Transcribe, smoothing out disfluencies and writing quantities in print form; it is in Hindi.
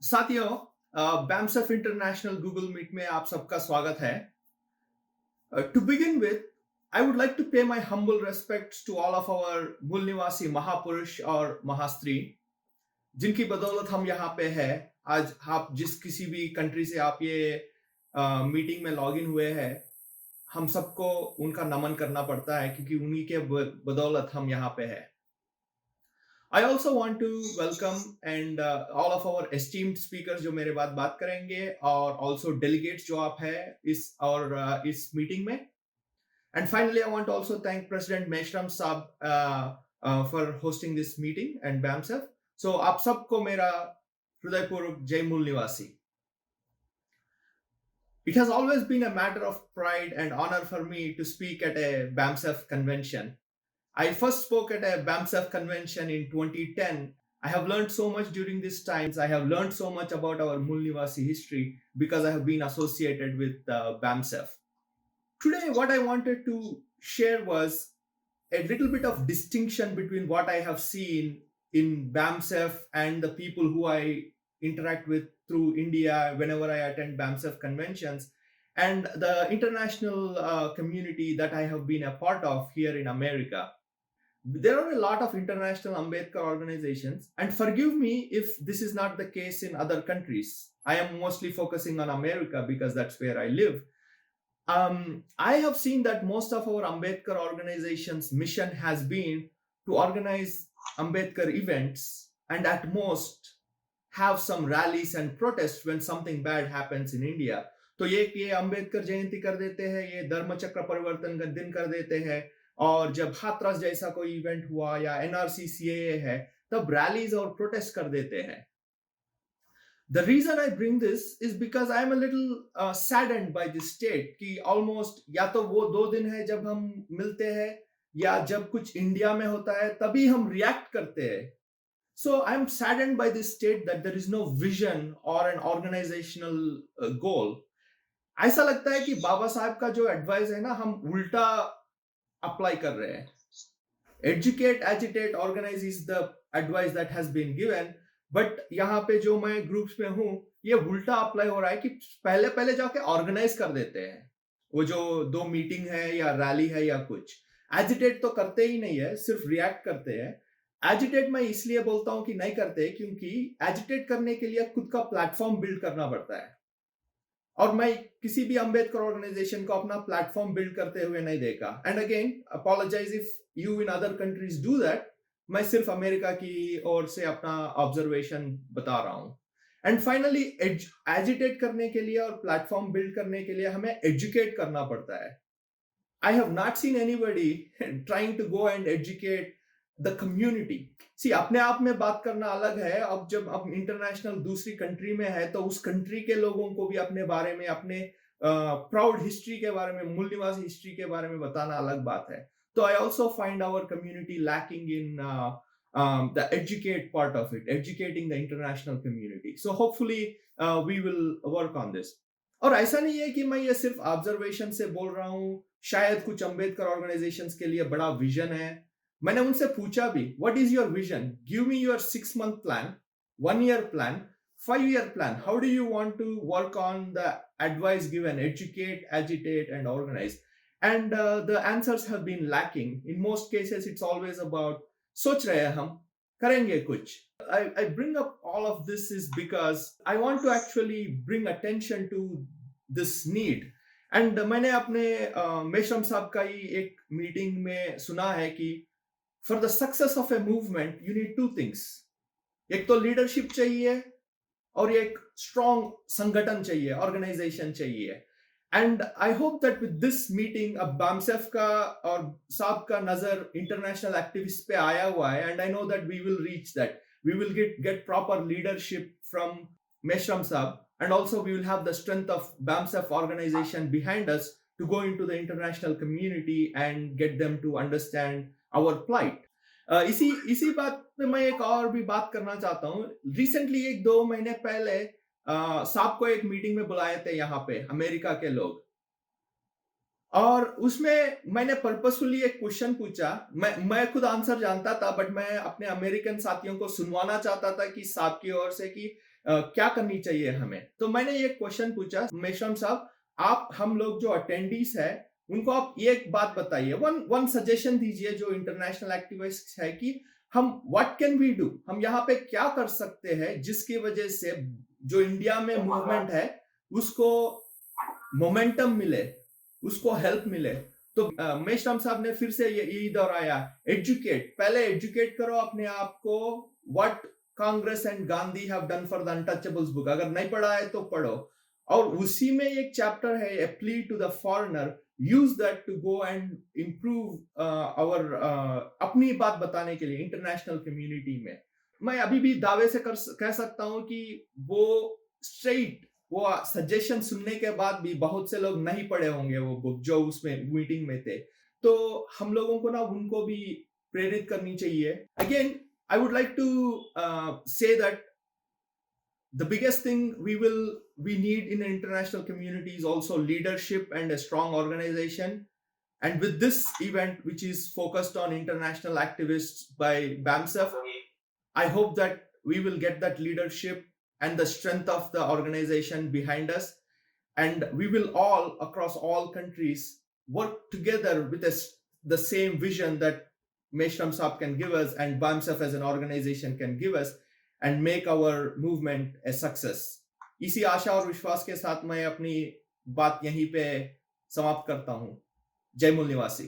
साथियों, BAMSF इंटरनेशनल गूगल मीट में आप सबका स्वागत है। To begin with, I would like to pay my humble respects to all of our मूल निवासी महापुरुष और महास्त्री जिनकी बदौलत हम यहाँ पे हैं। आज आप जिस किसी भी कंट्री से आप ये मीटिंग में लॉग इन हुए हैं, हम सबको उनका नमन करना पड़ता है क्योंकि उन्हीं के बदौलत हम यहाँ पे हैं। I also want to welcome and all of our esteemed speakers जो मेरे बाद बात करेंगे और also delegates जो आप हैं इस मीटिंग में। And finally, I want to also thank President Meshram Saab for hosting this meeting and BAMSF. So आप सबको मेरा हृदयपूर्वक जय मूल निवासी। It has always been a matter of pride and honor for me to speak at a BAMSF convention. I first spoke at a BAMSF convention in 2010. I have learned so much during these times. I have learned so much about our Mool Nivasi history because I have been associated with BAMSF. Today, what I wanted to share was a little bit of distinction between what I have seen in BAMSF and the people who I interact with through India whenever I attend BAMSF conventions and the international community that I have been a part of here in America. There are a lot of international Ambedkar organizations, and forgive me if this is not the case in other countries. I am mostly focusing on America because that's where I live. I have seen that most of our Ambedkar organizations' mission has been to organize Ambedkar events and at most have some rallies and protests when something bad happens in India. तो ये अंबेडकर जयंती कर देते हैं, ये धर्मचक्र परिवर्तन का दिन कर देते हैं, और जब हाथरस जैसा कोई इवेंट हुआ या एनआरसी सीएए है तब रैलीज और प्रोटेस्ट कर देते हैं. The reason I bring this is because I am a little saddened by this state कि almost या तो वो 2 दिन है जब हम मिलते हैं या जब कुछ इंडिया में होता है तभी हम रिएक्ट करते हैं. So I am saddened by this state that there is no vision or an organizational goal. ऐसा लगता है कि बाबा साहब का जो एडवाइस है ना, हम उल्टा अप्लाई कर रहे हैं. Educate, agitate, organise is the advice that has been given, but यहाँ पे जो मैं ग्रुप्स में हूँ ये उल्टा अप्लाई हो रहा है कि पहले पहले जाके ऑर्गेनाइज कर देते हैं. वो जो 2 मीटिंग है या रैली है या कुछ, एजिटेट तो करते ही नहीं है, सिर्फ रिएक्ट करते हैं. एजिटेट मैं इसलिए बोलता हूँ कि नहीं करते क्योंकि एजिटेट करने के लिए खुद का प्लेटफॉर्म बिल्ड करना पड़ता है, और मैं किसी भी अंबेडकर ऑर्गेनाइजेशन को अपना प्लेटफॉर्म बिल्ड करते हुए नहीं देखा. And again apologise if you in other countries do that. मैं सिर्फ अमेरिका की ओर से अपना ऑब्जर्वेशन बता रहा हूं. एंड फाइनली एजिटेट करने के लिए और प्लेटफॉर्म बिल्ड करने के लिए हमें एजुकेट करना पड़ता है. I have not seen anybody trying to go and educate the community. See, अपने आप में बात करना अलग है, अब जब हम इंटरनेशनल दूसरी कंट्री में है तो उस कंट्री के लोगों को भी अपने बारे में, अपने प्राउड हिस्ट्री के बारे में, मूल निवासी हिस्ट्री के बारे में बताना अलग बात है. तो I also find our community lacking in the educate part of it, educating the international community. So hopefully we will work on this. और ऐसा नहीं है कि मैं ये सिर्फ ऑब्जर्वेशन से बोल रहा हूँ. शायद कुछ अंबेडकर ऑर्गेनाइजेशंस के लिए बड़ा विजन है. मैंने उनसे पूछा भी, what is your vision? Give me your 6 month plan, 1 year plan, 5 year plan. How do you want to work on the advice given, educate, agitate and organise? And the answers have been lacking. In most cases it's always about सोच रहे हैं हम, करेंगे कुछ. I bring up all of this is because I want to actually bring attention to this need. And मैंने अपने मेशरम साहब का ही एक मीटिंग में सुना है कि for the success of a movement you need 2 things. एक तो लीडरशिप चाहिए और एक स्ट्रॉन्ग संगठन चाहिए, ऑर्गेनाइजेशन चाहिए. And I hope that with this meeting अब बामसेफ का और साहब का नजर इंटरनेशनल एक्टिविस्ट पे आया हुआ है, and I know that we will reach that. We will get proper leadership from Meshram sahab, and also we will have the strength of BAMSF organization behind us to go into the international community and get them to understand our plight. इसी बात पे मैं एक और भी बात करना चाहता हूँ. रिसेंटली 1-2 महीने पहले साहब को एक मीटिंग में बुलाए थे यहाँ पे अमेरिका के लोग, और उसमें मैंने पर्पसफुली एक क्वेश्चन पूछा. मैं खुद आंसर जानता था, बट मैं अपने अमेरिकन साथियों को सुनवाना चाहता था कि साहब की ओर से कि क्या करनी चाहिए हमें? तो मैंने ये क्वेश्चन पूछा, मेश्राम साहब, आप हम लोग जो अटेंडीज है उनको आप एक बात बताइए, वन वन सजेशन दीजिए जो इंटरनेशनल एक्टिविस्ट है कि हम व्हाट कैन वी डू, हम यहाँ पे क्या कर सकते हैं जिसकी वजह से जो इंडिया में मूवमेंट है उसको मोमेंटम मिले, उसको हेल्प मिले। तो मेश्राम साहब ने फिर से यही दोहराया, एजुकेट, पहले एजुकेट करो अपने आप को, what Congress and Gandhi have done for the untouchables book, अगर नहीं पढ़ा है तो पढ़ो। और उसी में एक चैप्टर है, a plea to the foreigner, use that to go and improve our, अपनी बात बताने के लिए इंटरनेशनल कम्युनिटी में। मैं अभी भी दावे से कह सकता हूं कि वो स्ट्रेट, वो सजेशन सुनने के बाद भी बहुत से लोग नहीं पढ़े होंगे वो बुक जो उसमें मीटिंग में थे। तो हम लोगों को ना उनको भी प्रेरित करनी चाहिए। Again I would like to say that the biggest thing we need in the international community is also leadership and a strong organization. And with this event, which is focused on international activists by BAMSF, I hope that we will get that leadership and the strength of the organization behind us, and we will all across all countries work together with the same vision that Meshram Saab can give us and BAMSF as an organization can give us, and make our movement a success. इसी आशा और विश्वास के साथ मैं अपनी बात यहीं पे समाप्त करता हूं। जय मूल निवासी।